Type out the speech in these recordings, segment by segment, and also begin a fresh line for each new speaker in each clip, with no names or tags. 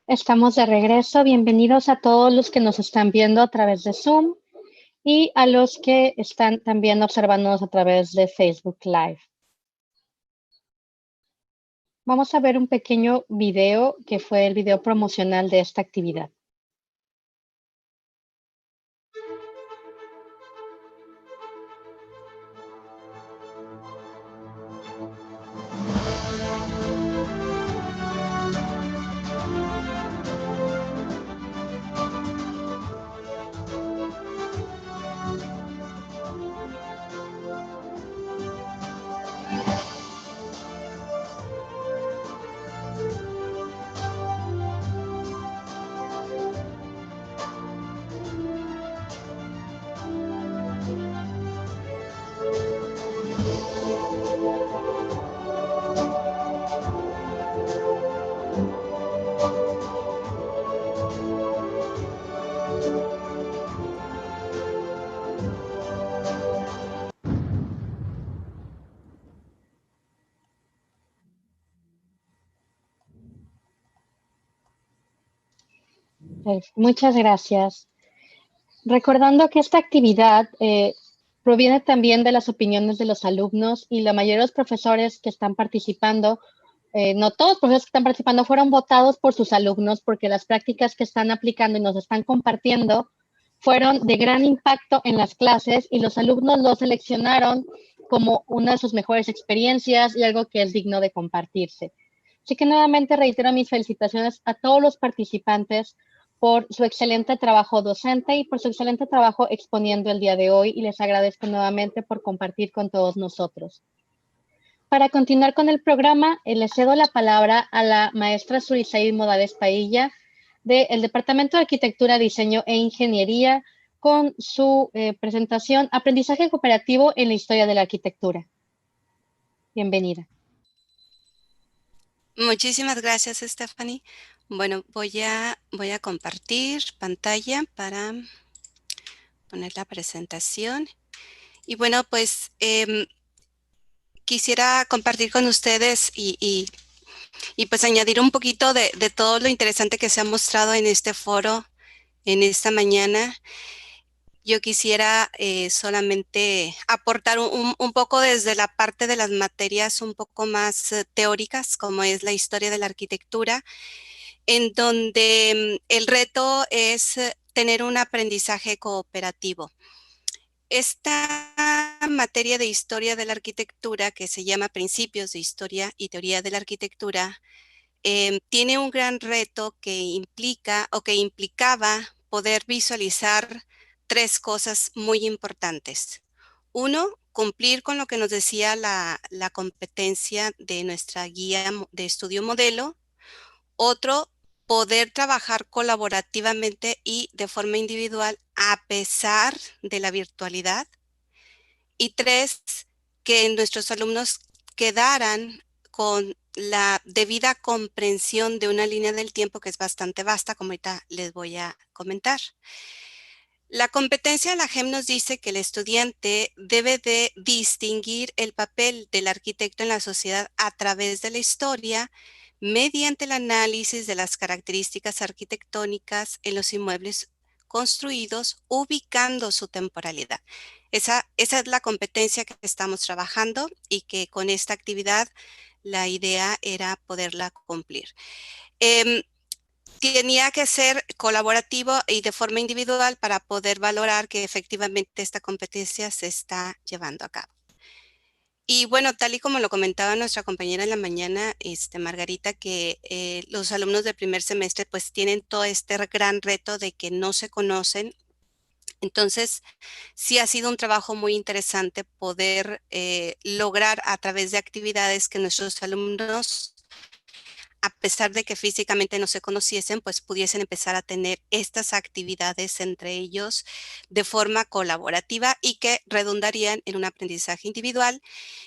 Estamos de regreso. Bienvenidos a todos los que nos están viendo a través de Zoom y a los que están también observándonos a través de Facebook Live. Vamos a ver un pequeño video que fue el video promocional de esta actividad. Muchas gracias. Recordando que esta actividad proviene también de las opiniones de los alumnos y la mayoría de los profesores que están participando, no todos los profesores que están participando fueron votados por sus alumnos porque las prácticas que están aplicando y nos están compartiendo fueron de gran impacto en las clases y los alumnos lo seleccionaron como una de sus mejores experiencias y algo que es digno de compartirse. Así que nuevamente reitero mis felicitaciones a todos los participantes por su excelente trabajo docente y por su excelente trabajo exponiendo el día de hoy y les agradezco nuevamente por compartir con todos nosotros. Para continuar con el programa, le cedo la palabra a la maestra Surisaid Modales Pailla del Departamento de Arquitectura, Diseño e Ingeniería con su presentación Aprendizaje Cooperativo en la Historia de la Arquitectura. Bienvenida.
Muchísimas gracias, Stephanie. Bueno, voy a compartir pantalla para poner la presentación. Y bueno, pues quisiera compartir con ustedes y pues añadir un poquito de todo lo interesante que se ha mostrado en este foro en esta mañana. Yo quisiera solamente aportar un poco desde la parte de las materias un poco más teóricas, como es la historia de la arquitectura, en donde el reto es tener un aprendizaje cooperativo. Esta materia de historia de la arquitectura, que se llama Principios de Historia y Teoría de la Arquitectura, tiene un gran reto que implica o que implicaba poder visualizar tres cosas muy importantes. Uno, cumplir con lo que nos decía la competencia de nuestra guía de estudio modelo. Otro, poder trabajar colaborativamente y de forma individual a pesar de la virtualidad. Y tres, que nuestros alumnos quedaran con la debida comprensión de una línea del tiempo que es bastante vasta, como ahorita les voy a comentar. La competencia de la GEM nos dice que el estudiante debe de distinguir el papel del arquitecto en la sociedad a través de la historia mediante el análisis de las características arquitectónicas en los inmuebles construidos, ubicando su temporalidad. Esa es la competencia que estamos trabajando y que con esta actividad la idea era poderla cumplir. Tenía que ser colaborativo y de forma individual para poder valorar que efectivamente esta competencia se está llevando a cabo. Y bueno, tal y como lo comentaba nuestra compañera en la mañana, Margarita, que los alumnos del primer semestre pues tienen todo este gran reto de que no se conocen. Entonces, sí ha sido un trabajo muy interesante poder lograr a través de actividades que nuestros alumnos, a pesar de que físicamente no se conociesen, pues pudiesen empezar a tener estas actividades entre ellos de forma colaborativa y que redundarían en un aprendizaje individual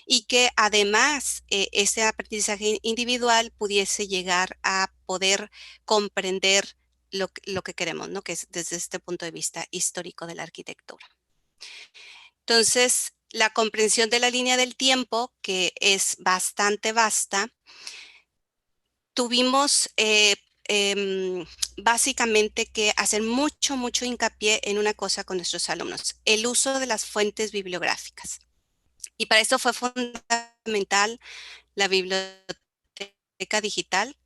y que además ese aprendizaje individual pudiese llegar a poder comprender lo que queremos, ¿no? Que es desde este punto de vista histórico de la arquitectura. Entonces, la comprensión de la línea del tiempo, que es bastante vasta, tuvimos básicamente que hacer mucho hincapié en una cosa con nuestros alumnos, el uso de las fuentes bibliográficas. Y para eso fue fundamental la biblioteca digital,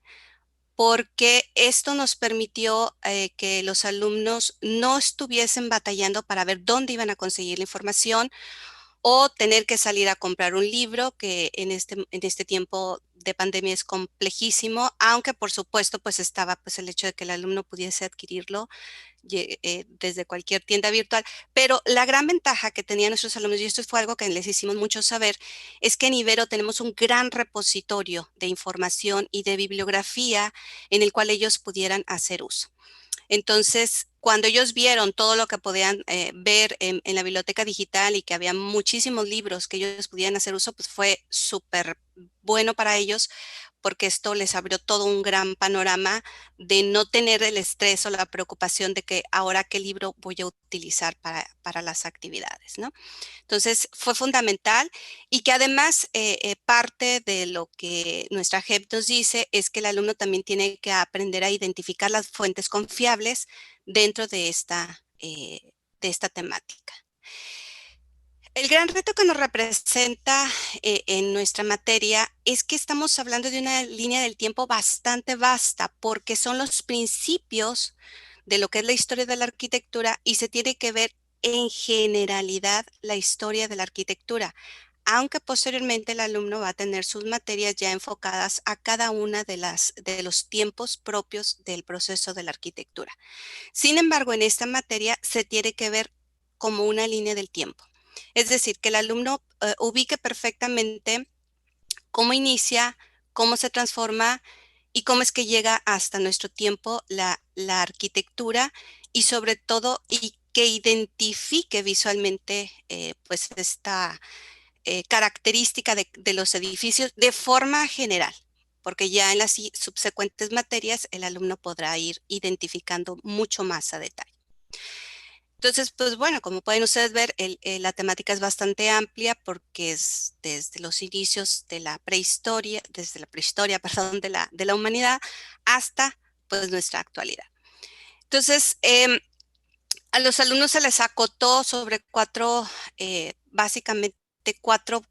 porque esto nos permitió que los alumnos no estuviesen batallando para ver dónde iban a conseguir la información o tener que salir a comprar un libro, que en este tiempo de pandemia es complejísimo, aunque por supuesto pues estaba pues el hecho de que el alumno pudiese adquirirlo desde cualquier tienda virtual. Pero la gran ventaja que tenían nuestros alumnos, y esto fue algo que les hicimos mucho saber, es que en Ibero tenemos un gran repositorio de información y de bibliografía en el cual ellos pudieran hacer uso. Entonces, cuando ellos vieron todo lo que podían ver en la biblioteca digital y que había muchísimos libros que ellos pudieran hacer uso, pues fue súper bueno para ellos, porque esto les abrió todo un gran panorama de no tener el estrés o la preocupación de que ahora qué libro voy a utilizar para las actividades, ¿no? Entonces fue fundamental, y que además parte de lo que nuestra JEP nos dice es que el alumno también tiene que aprender a identificar las fuentes confiables dentro de esta temática. El gran reto que nos representa en nuestra materia es que estamos hablando de una línea del tiempo bastante vasta, porque son los principios de lo que es la historia de la arquitectura y se tiene que ver en generalidad la historia de la arquitectura, aunque posteriormente el alumno va a tener sus materias ya enfocadas a cada una de los tiempos propios del proceso de la arquitectura. Sin embargo, en esta materia se tiene que ver como una línea del tiempo. Es decir, que el alumno ubique perfectamente cómo inicia, cómo se transforma y cómo es que llega hasta nuestro tiempo la arquitectura, y sobre todo y que identifique visualmente pues esta característica de los edificios de forma general, porque ya en las subsecuentes materias el alumno podrá ir identificando mucho más a detalle. Entonces, pues bueno, como pueden ustedes ver, la temática es bastante amplia, porque es desde los inicios de la prehistoria, perdón, de la humanidad hasta pues nuestra actualidad. Entonces, a los alumnos se les acotó sobre básicamente cuatro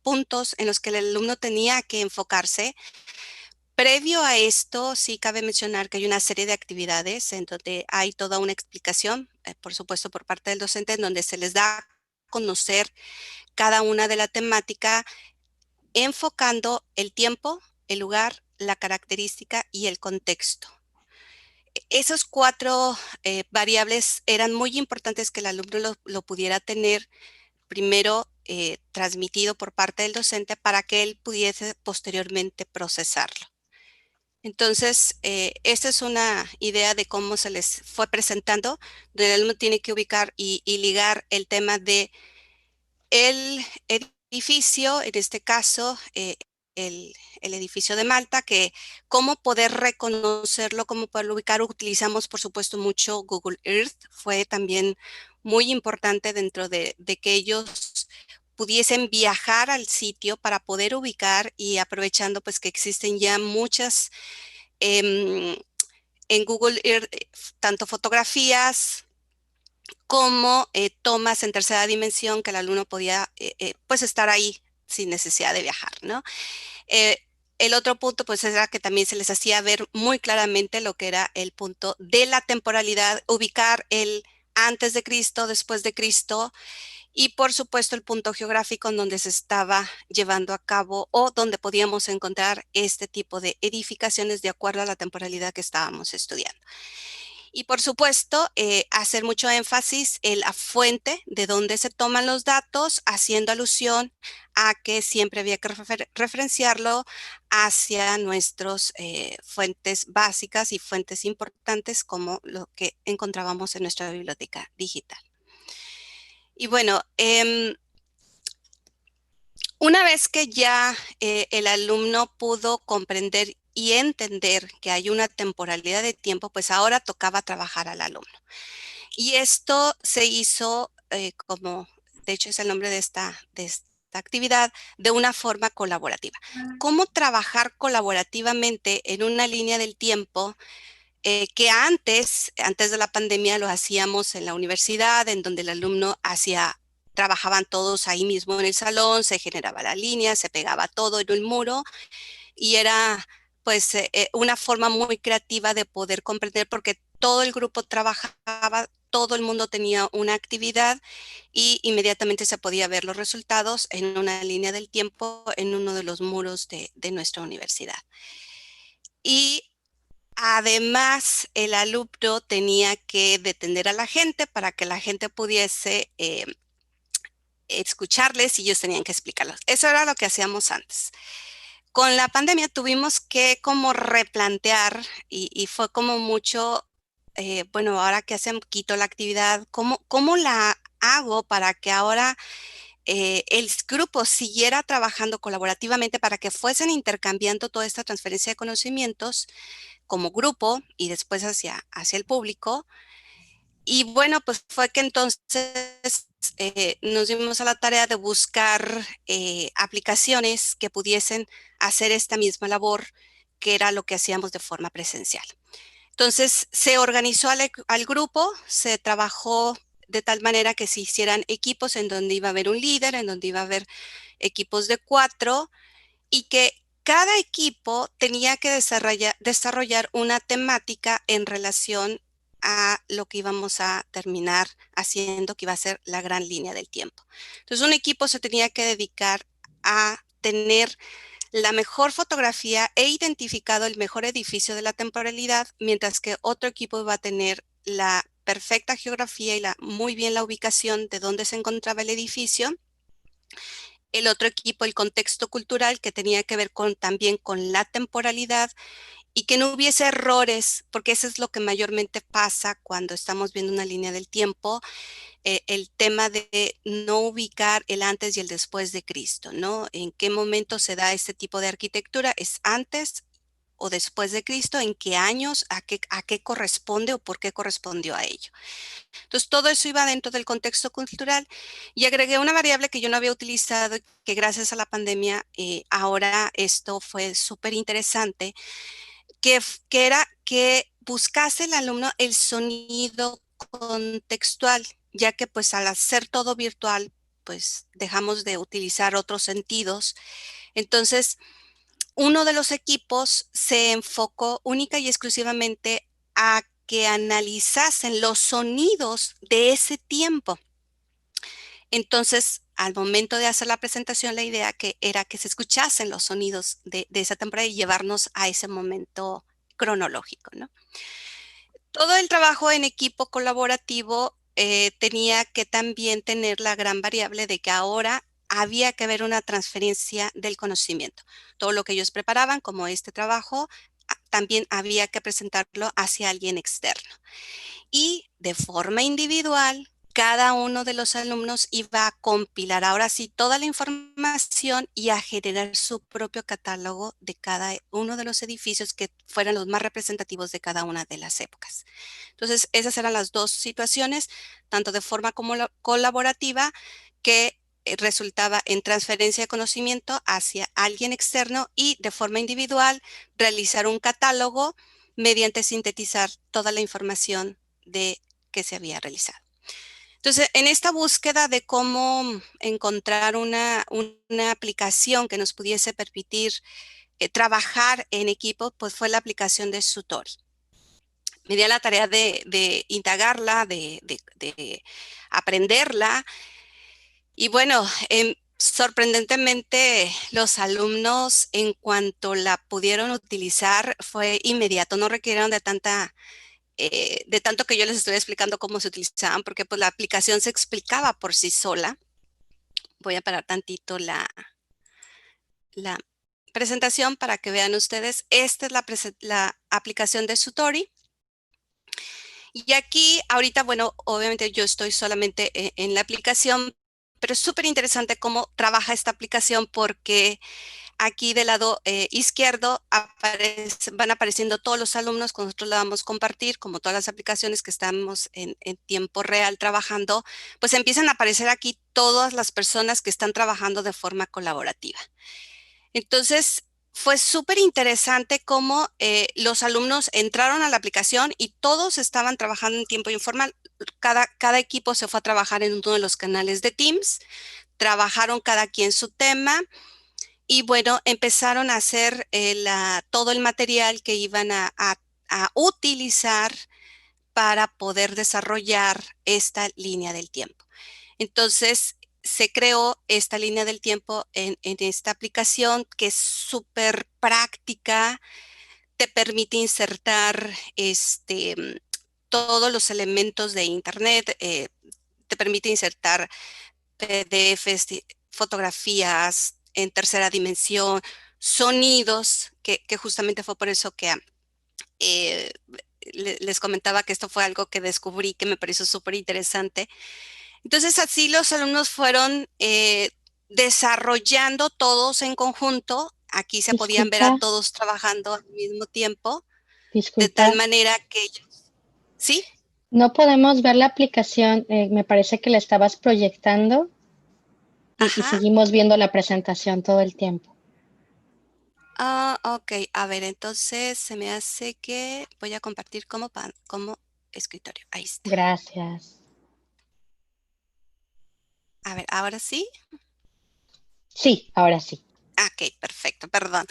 puntos en los que el alumno tenía que enfocarse. Previo a esto, sí cabe mencionar que hay una serie de actividades en donde hay toda una explicación, por supuesto por parte del docente, en donde se les da a conocer cada una de la temática, enfocando el tiempo, el lugar, la característica y el contexto. Esos cuatro variables eran muy importantes que el alumno lo pudiera tener primero transmitido por parte del docente para que él pudiese posteriormente procesarlo. Entonces, esta es una idea de cómo se les fue presentando, donde el alumno tiene que ubicar y ligar el tema de el edificio, en este caso, el edificio de Malta, que cómo poder reconocerlo, cómo poderlo ubicar. Utilizamos, por supuesto, mucho Google Earth. Fue también muy importante dentro de que ellos pudiesen viajar al sitio para poder ubicar, y aprovechando pues que existen ya muchas en Google Earth, tanto fotografías como tomas en tercera dimensión, que el alumno podía pues estar ahí sin necesidad de viajar, ¿no? El otro punto pues era que también se les hacía ver muy claramente lo que era el punto de la temporalidad, ubicar el antes de Cristo, después de Cristo, y por supuesto el punto geográfico en donde se estaba llevando a cabo o donde podíamos encontrar este tipo de edificaciones de acuerdo a la temporalidad que estábamos estudiando. Y por supuesto, hacer mucho énfasis en la fuente de donde se toman los datos, haciendo alusión a que siempre había que referenciarlo hacia nuestras fuentes básicas y fuentes importantes, como lo que encontrábamos en nuestra biblioteca digital. Y bueno, una vez que ya el alumno pudo comprender y entender que hay una temporalidad de tiempo, pues ahora tocaba trabajar al alumno. Y esto se hizo como, de hecho es el nombre de actividad de una forma colaborativa. ¿Cómo trabajar colaborativamente en una línea del tiempo que antes de la pandemia lo hacíamos en la universidad, en donde el alumno trabajaban todos ahí mismo en el salón, se generaba la línea, se pegaba todo en un muro y era pues una forma muy creativa de poder comprender porque todo el grupo trabajaba, todo el mundo tenía una actividad y inmediatamente se podía ver los resultados en una línea del tiempo en uno de los muros de nuestra universidad. Y además, el alumno tenía que detener a la gente para que la gente pudiese escucharles y ellos tenían que explicarlos. Eso era lo que hacíamos antes. Con la pandemia tuvimos que como replantear y fue como mucho, bueno, ahora que hacen, quito la actividad, ¿cómo la hago para que ahora el grupo siguiera trabajando colaborativamente para que fuesen intercambiando toda esta transferencia de conocimientos como grupo y después hacia el público? Y bueno, pues fue que entonces nos dimos a la tarea de buscar aplicaciones que pudiesen hacer esta misma labor, que era lo que hacíamos de forma presencial. Entonces se organizó al grupo, se trabajó de tal manera que se hicieran equipos en donde iba a haber un líder, en donde iba a haber equipos de 4 y que cada equipo tenía que desarrollar una temática en relación a lo que íbamos a terminar haciendo, que iba a ser la gran línea del tiempo. Entonces, un equipo se tenía que dedicar a tener la mejor fotografía e identificado el mejor edificio de la temporalidad, mientras que otro equipo iba a tener la perfecta geografía y muy bien la ubicación de dónde se encontraba el edificio. El otro equipo, el contexto cultural, que tenía que ver también con la temporalidad y que no hubiese errores, porque eso es lo que mayormente pasa cuando estamos viendo una línea del tiempo, el tema de no ubicar el antes y el después de Cristo, ¿no? ¿En qué momento se da este tipo de arquitectura? ¿Es antes o después de Cristo? ¿En qué años? ¿A qué corresponde o por qué correspondió a ello? Entonces, todo eso iba dentro del contexto cultural y agregué una variable que yo no había utilizado, que gracias a la pandemia, ahora esto fue súper interesante, que era que buscase el alumno el sonido contextual, ya que pues al hacer todo virtual, pues dejamos de utilizar otros sentidos. Entonces, uno de los equipos se enfocó única y exclusivamente a que analizasen los sonidos de ese tiempo. Entonces, al momento de hacer la presentación, la idea era que se escuchasen los sonidos de esa temporada y llevarnos a ese momento cronológico, ¿no? Todo el trabajo en equipo colaborativo tenía que también tener la gran variable de que ahora había que haber una transferencia del conocimiento. Todo lo que ellos preparaban, como este trabajo, también había que presentarlo hacia alguien externo. Y de forma individual, cada uno de los alumnos iba a compilar ahora sí toda la información y a generar su propio catálogo de cada uno de los edificios que fueran los más representativos de cada una de las épocas. Entonces, esas eran las dos situaciones, tanto de forma colaborativa, que resultaba en transferencia de conocimiento hacia alguien externo, y de forma individual realizar un catálogo mediante sintetizar toda la información que se había realizado. Entonces, en esta búsqueda de cómo encontrar una aplicación que nos pudiese permitir trabajar en equipo, pues fue la aplicación de Sutori. Me di a la tarea de indagarla, de aprenderla. Y bueno, sorprendentemente los alumnos, en cuanto la pudieron utilizar, fue inmediato. No requirieron de tanto que yo les estoy explicando cómo se utilizaban, porque pues la aplicación se explicaba por sí sola. Voy a parar tantito la presentación para que vean ustedes. Esta es la aplicación de Sutori. Y aquí, ahorita, bueno, obviamente yo estoy solamente en la aplicación, pero es súper interesante cómo trabaja esta aplicación, porque Aquí del lado izquierdo van apareciendo todos los alumnos cuando nosotros le damos compartir, como todas las aplicaciones que estamos en tiempo real trabajando, pues empiezan a aparecer aquí todas las personas que están trabajando de forma colaborativa. Entonces, fue súper interesante cómo los alumnos entraron a la aplicación y todos estaban trabajando en tiempo informal. Cada equipo se fue a trabajar en uno de los canales de Teams, trabajaron cada quien su tema y bueno, empezaron a hacer todo el material que iban a utilizar para poder desarrollar esta línea del tiempo. Entonces, se creó esta línea del tiempo en esta aplicación que es súper práctica, te permite insertar todos los elementos de Internet, te permite insertar PDFs, fotografías en tercera dimensión, sonidos, que justamente fue por eso que eh, les comentaba que esto fue algo que descubrí que me pareció súper interesante. Entonces así los alumnos fueron desarrollando todos en conjunto. Aquí se podían ver a
Disculpa,
todos trabajando al mismo tiempo, de tal
disculpa.
manera que ellos, ¿sí?
No podemos ver la aplicación. Me parece que la estabas proyectando y
Ajá.
seguimos viendo la presentación todo el tiempo.
Ah, ok. A ver, entonces se me hace que voy a compartir como escritorio. Ahí está.
Gracias.
A ver, ahora sí.
Sí, ahora sí.
Ok, perfecto, perdón.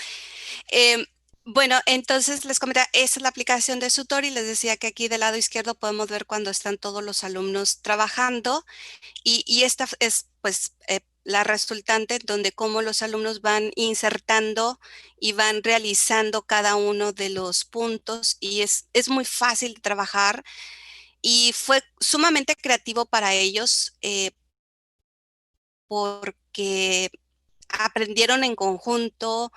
Em, bueno, entonces les comentaba, esa es la aplicación de Sutori. Les decía que aquí del lado izquierdo podemos ver cuando están todos los alumnos trabajando y esta es pues la resultante donde cómo los alumnos van insertando y van realizando cada uno de los puntos y es muy fácil de trabajar y fue sumamente creativo para ellos porque aprendieron en conjunto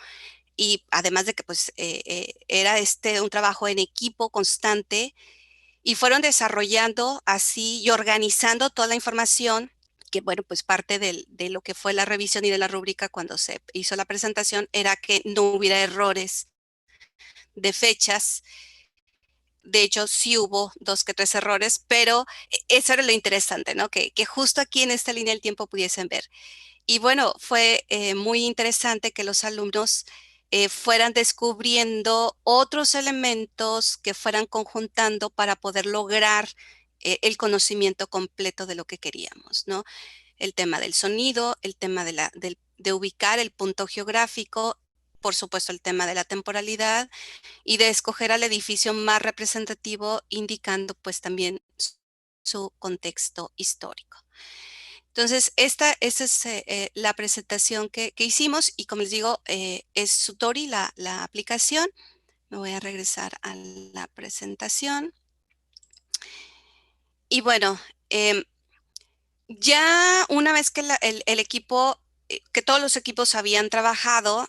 y además de que pues era un trabajo en equipo constante y fueron desarrollando así y organizando toda la información que bueno, pues parte de lo que fue la revisión y de la rúbrica cuando se hizo la presentación era que no hubiera errores de fechas. De hecho, sí hubo dos que tres errores, pero eso era lo interesante, ¿no? Que justo aquí en esta línea del tiempo pudiesen ver. Y bueno, fue muy interesante que los alumnos fueran descubriendo otros elementos que fueran conjuntando para poder lograr el conocimiento completo de lo que queríamos, ¿no? El tema del sonido, el tema de ubicar el punto geográfico, por supuesto el tema de la temporalidad y de escoger al edificio más representativo, indicando pues también su contexto histórico. Entonces, esta es la presentación que hicimos y como les digo, es Sutori la aplicación. Me voy a regresar a la presentación. Y bueno, ya una vez que el equipo, que todos los equipos habían trabajado,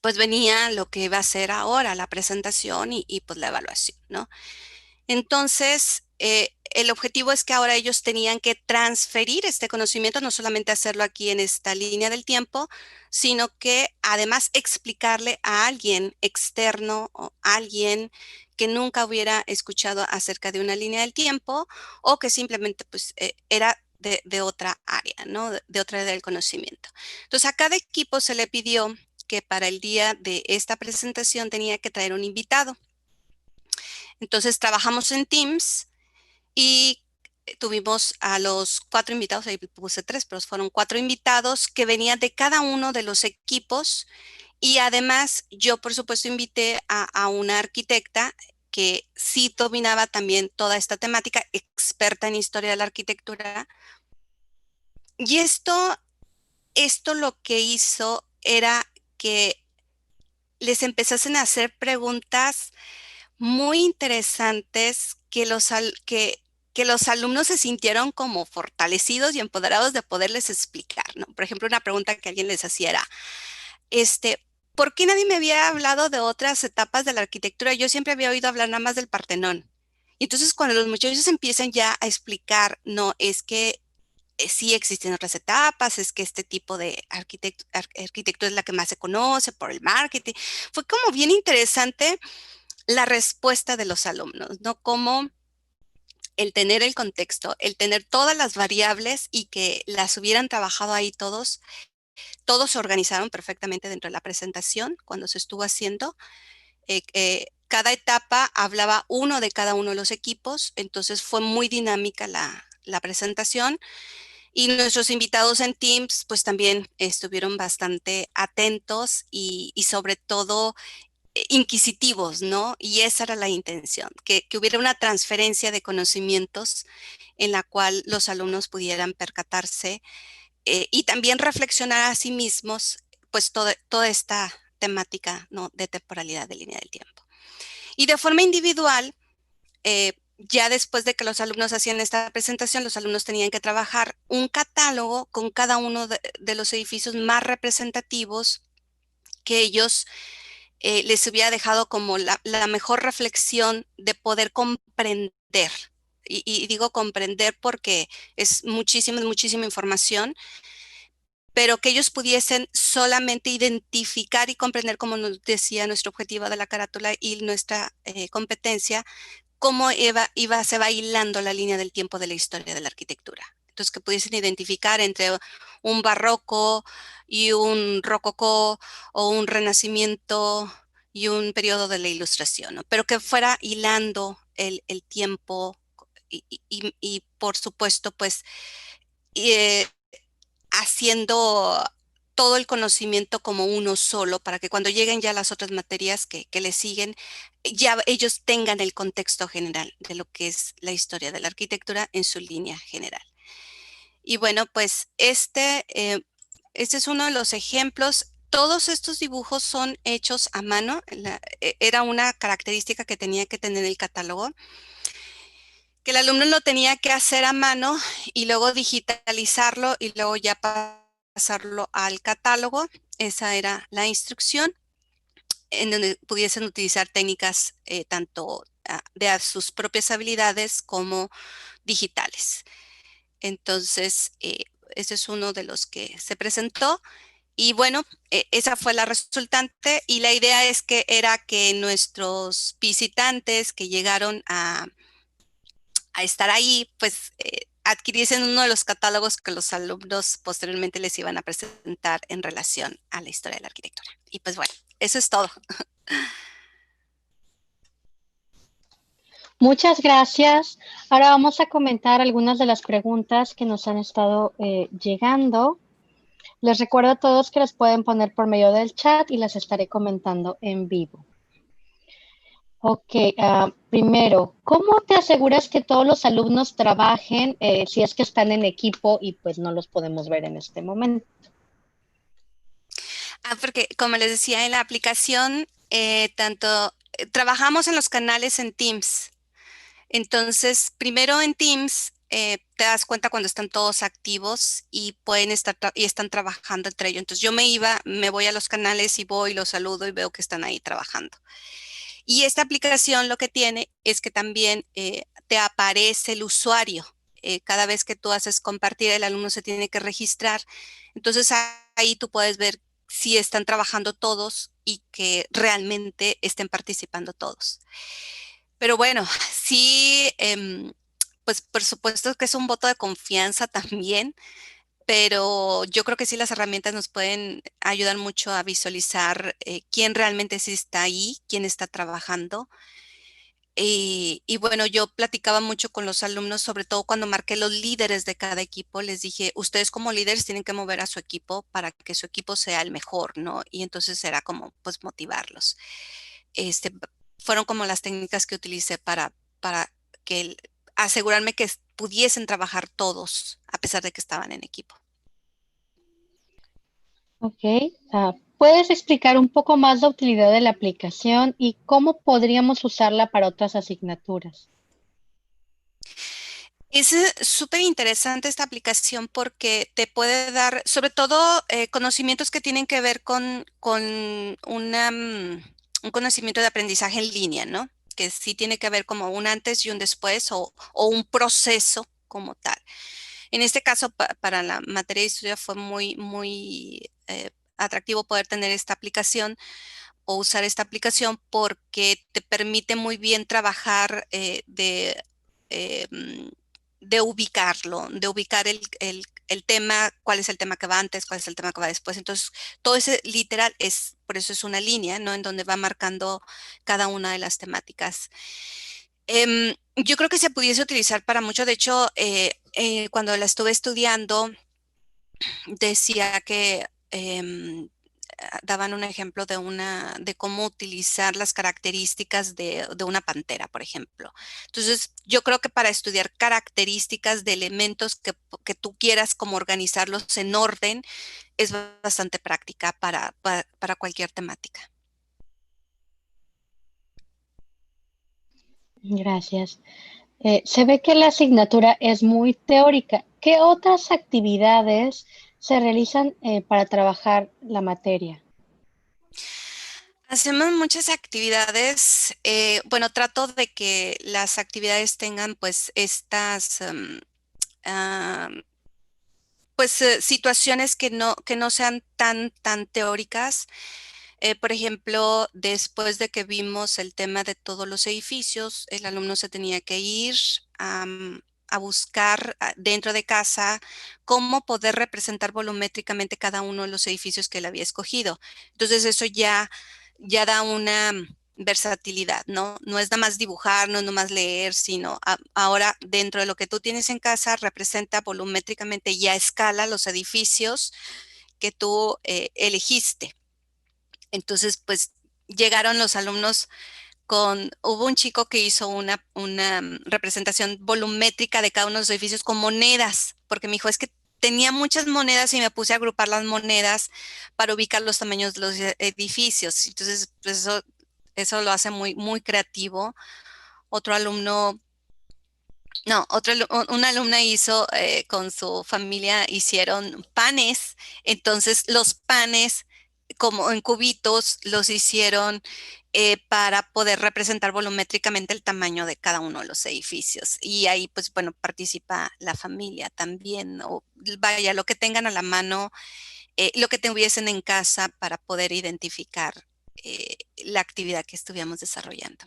pues venía lo que va a ser ahora, la presentación y pues la evaluación, ¿no? Entonces, el objetivo es que ahora ellos tenían que transferir este conocimiento, no solamente hacerlo aquí en esta línea del tiempo, sino que además explicarle a alguien externo o alguien que nunca hubiera escuchado acerca de una línea del tiempo o que simplemente pues, era de otra área, ¿no? De otra área del conocimiento. Entonces, a cada equipo se le pidió que para el día de esta presentación tenía que traer un invitado. Entonces trabajamos en Teams y tuvimos a los 4 invitados, ahí puse 3, pero fueron 4 invitados que venían de cada uno de los equipos y además yo por supuesto invité a una arquitecta que sí dominaba también toda esta temática, experta en historia de la arquitectura. Y esto lo que hizo era que les empezasen a hacer preguntas muy interesantes que los alumnos se sintieron como fortalecidos y empoderados de poderles explicar, ¿no? Por ejemplo, una pregunta que alguien les hacía era, este, ¿por qué nadie me había hablado de otras etapas de la arquitectura? Yo siempre había oído hablar nada más del Partenón. Y entonces cuando los muchachos empiezan ya a explicar, no, es que sí existen otras etapas, es que este tipo de arquitectura es la que más se conoce por el marketing. Fue como bien interesante la respuesta de los alumnos, ¿no? Como el tener el contexto, el tener todas las variables y que las hubieran trabajado ahí todos, todos se organizaron perfectamente dentro de la presentación cuando se estuvo haciendo. Cada etapa hablaba uno de cada uno de los equipos, entonces fue muy dinámica la presentación. Y nuestros invitados en Teams, pues también estuvieron bastante atentos y sobre todo inquisitivos, ¿no? Y esa era la intención, que hubiera una transferencia de conocimientos en la cual los alumnos pudieran percatarse y también reflexionar a sí mismos, pues toda esta temática, ¿no? De temporalidad de línea del tiempo. Y de forma individual, ya después de que los alumnos hacían esta presentación, los alumnos tenían que trabajar un catálogo con cada uno de los edificios más representativos que ellos les hubiera dejado como la mejor reflexión de poder comprender. Y digo comprender porque es muchísima, muchísima información, pero que ellos pudiesen solamente identificar y comprender, como nos decía nuestro objetivo de la carátula y nuestra competencia, cómo se va hilando la línea del tiempo de la historia de la arquitectura. Entonces, que pudiesen identificar entre un barroco y un rococó o un renacimiento y un periodo de la ilustración, ¿no? Pero que fuera hilando el tiempo y, por supuesto, pues, eh, haciendo todo el conocimiento como uno solo para que cuando lleguen ya las otras materias que le siguen, ya ellos tengan el contexto general de lo que es la historia de la arquitectura en su línea general. Y bueno, pues este es uno de los ejemplos. Todos estos dibujos son hechos a mano. Era una característica que tenía que tener el catálogo, que el alumno lo tenía que hacer a mano y luego digitalizarlo y luego ya pasarlo al catálogo. Esa era la instrucción, en donde pudiesen utilizar técnicas tanto de sus propias habilidades como digitales. Entonces, ese es uno de los que se presentó. Y bueno, esa fue la resultante y la idea es que era que nuestros visitantes que llegaron a estar ahí, pues adquiriesen uno de los catálogos que los alumnos posteriormente les iban a presentar en relación a la historia de la arquitectura. Y pues bueno, eso es todo.
Muchas gracias. Ahora vamos a comentar algunas de las preguntas que nos han estado llegando. Les recuerdo a todos que las pueden poner por medio del chat y las estaré comentando en vivo. Ok, primero, ¿cómo te aseguras que todos los alumnos trabajen si es que están en equipo y pues no los podemos ver en este momento?
Porque como les decía en la aplicación, trabajamos en los canales en Teams. Entonces, primero en Teams te das cuenta cuando están todos activos y pueden estar y están trabajando entre ellos. Entonces, me voy a los canales y voy, los saludo y veo que están ahí trabajando. Y esta aplicación lo que tiene es que también te aparece el usuario. Cada vez que tú haces compartir, el alumno se tiene que registrar. Entonces ahí tú puedes ver si están trabajando todos y que realmente estén participando todos. Pero bueno, sí, pues por supuesto que es un voto de confianza también, pero yo creo que sí las herramientas nos pueden ayudar mucho a visualizar quién realmente sí está ahí, quién está trabajando. Y bueno, yo platicaba mucho con los alumnos, sobre todo cuando marqué los líderes de cada equipo, les dije, ustedes como líderes tienen que mover a su equipo para que su equipo sea el mejor, ¿no? Y entonces era como, pues, motivarlos. Este, fueron como las técnicas que utilicé para asegurarme que pudiesen trabajar todos, a pesar de que estaban en equipo.
Ok, ¿puedes explicar un poco más la utilidad de la aplicación y cómo podríamos usarla para otras asignaturas?
Es súper interesante esta aplicación porque te puede dar, sobre todo, conocimientos que tienen que ver con un conocimiento de aprendizaje en línea, ¿no? Que sí tiene que ver como un antes y un después o un proceso como tal. En este caso, para la materia de historia fue muy atractivo poder tener esta aplicación o usar esta aplicación porque te permite muy bien trabajar eh, mm, de ubicarlo, de ubicar el tema, cuál es el tema que va antes, cuál es el tema que va después. Entonces, todo ese literal es, por eso es una línea, ¿no? En donde va marcando cada una de las temáticas. Yo creo que se pudiese utilizar para mucho. De hecho, cuando la estuve estudiando, decía que daban un ejemplo de cómo utilizar las características de una pantera, por ejemplo. Entonces, yo creo que para estudiar características de elementos que tú quieras como organizarlos en orden, es bastante práctica para cualquier temática.
Gracias. Se ve que la asignatura es muy teórica. ¿Qué otras actividades se realizan para trabajar la materia?
Hacemos muchas actividades. Bueno, trato de que las actividades tengan pues estas ah, pues situaciones que no sean tan teóricas. Por ejemplo, después de que vimos el tema de todos los edificios, el alumno se tenía que ir a buscar dentro de casa cómo poder representar volumétricamente cada uno de los edificios que él había escogido. Entonces eso ya da una versatilidad, ¿no? No es nada más dibujar, no es nada más leer, sino ahora dentro de lo que tú tienes en casa representa volumétricamente y a escala los edificios que tú elegiste. Entonces, pues llegaron los alumnos hubo un chico que hizo una representación volumétrica de cada uno de los edificios con monedas, porque me dijo, es que tenía muchas monedas y me puse a agrupar las monedas para ubicar los tamaños de los edificios. Entonces, pues eso lo hace muy creativo. Otro alumno, no, una alumna hizo con su familia, hicieron panes. Entonces, los panes, como en cubitos, los hicieron para poder representar volumétricamente el tamaño de cada uno de los edificios. Y ahí, pues, bueno, participa la familia también, o vaya, lo que tengan a la mano, lo que tuviesen en casa para poder identificar la actividad que estuviéramos desarrollando.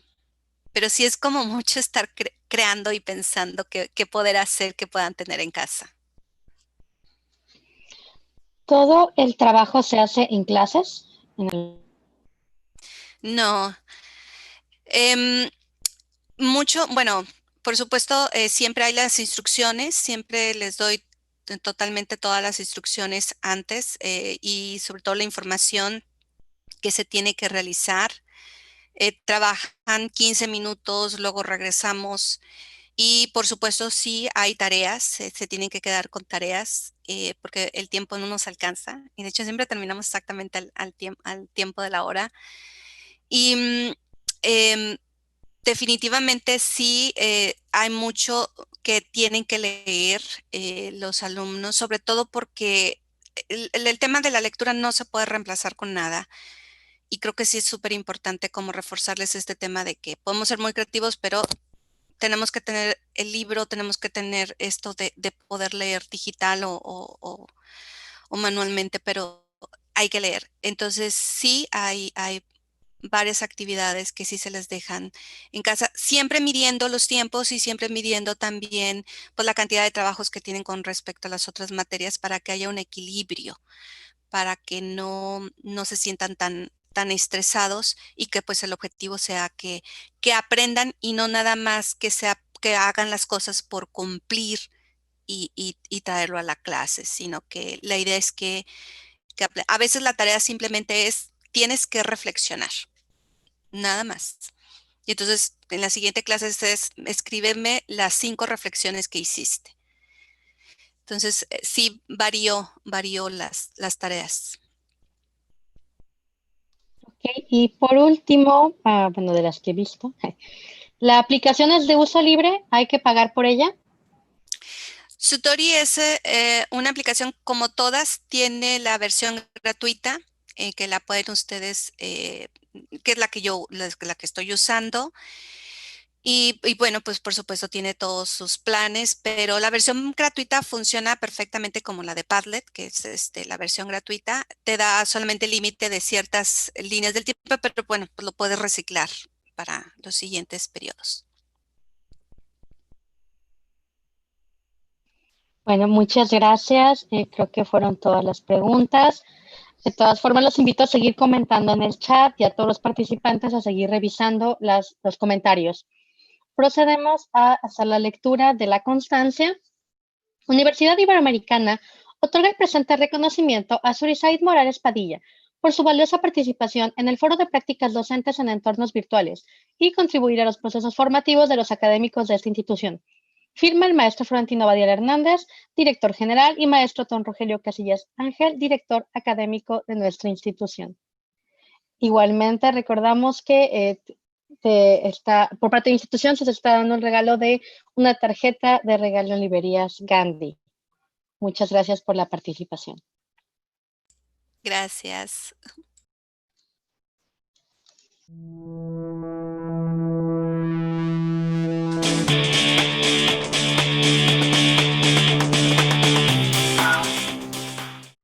Pero sí es como mucho estar creando y pensando qué poder hacer que puedan tener en casa.
¿Todo el trabajo se hace en clases?
No, em, bueno, por supuesto, siempre hay las instrucciones, siempre les doy totalmente todas las instrucciones antes y sobre todo la información que se tiene que realizar. Trabajan 15 minutos, luego regresamos. Y por supuesto, sí hay tareas, se tienen que quedar con tareas porque el tiempo no nos alcanza. Y de hecho, siempre terminamos exactamente al tiempo de la hora. Y em, definitivamente sí hay mucho que tienen que leer los alumnos, sobre todo porque el tema de la lectura no se puede reemplazar con nada. Y creo que sí es súper importante como reforzarles este tema de que podemos ser muy creativos, pero tenemos que tener el libro, tenemos que tener esto de poder leer digital o manualmente, pero hay que leer. Entonces sí hay varias actividades que sí se les dejan en casa, siempre midiendo los tiempos y siempre midiendo también pues, la cantidad de trabajos que tienen con respecto a las otras materias para que haya un equilibrio, para que no se sientan tan estresados y que pues el objetivo sea que aprendan y no nada más que hagan las cosas por cumplir y traerlo a la clase, sino que la idea es que a veces la tarea simplemente es, tienes que reflexionar, nada más. Y entonces en la siguiente clase escríbeme las 5 reflexiones que hiciste. Entonces, sí varió las tareas.
Ok, y por último, bueno, de las que he visto, ¿la aplicación es de uso libre? ¿Hay que pagar por ella?
Sutori es una aplicación como todas, tiene la versión gratuita que la pueden ustedes, que es la que estoy usando. Y bueno, pues por supuesto tiene todos sus planes, pero la versión gratuita funciona perfectamente como la de Padlet, que es la versión gratuita. Te da solamente el límite de ciertas líneas del tiempo, pero bueno, pues lo puedes reciclar para los siguientes periodos.
Bueno, muchas gracias. Creo que fueron todas las preguntas. De todas formas, los invito a seguir comentando en el chat y a todos los participantes a seguir revisando los comentarios. Procedemos a hacer la lectura de la constancia. Universidad Iberoamericana otorga el presente reconocimiento a Surisaid Morales Padilla por su valiosa participación en el Foro de Prácticas Docentes en Entornos Virtuales y contribuir a los procesos formativos de los académicos de esta institución. Firma el maestro Florentino Badial Hernández, director general, y maestro don Rogelio Casillas Ángel, director académico de nuestra institución. Igualmente, recordamos que por parte de la institución se está dando el regalo de una tarjeta de regalo en librerías Gandhi. Muchas gracias por la participación.
Gracias.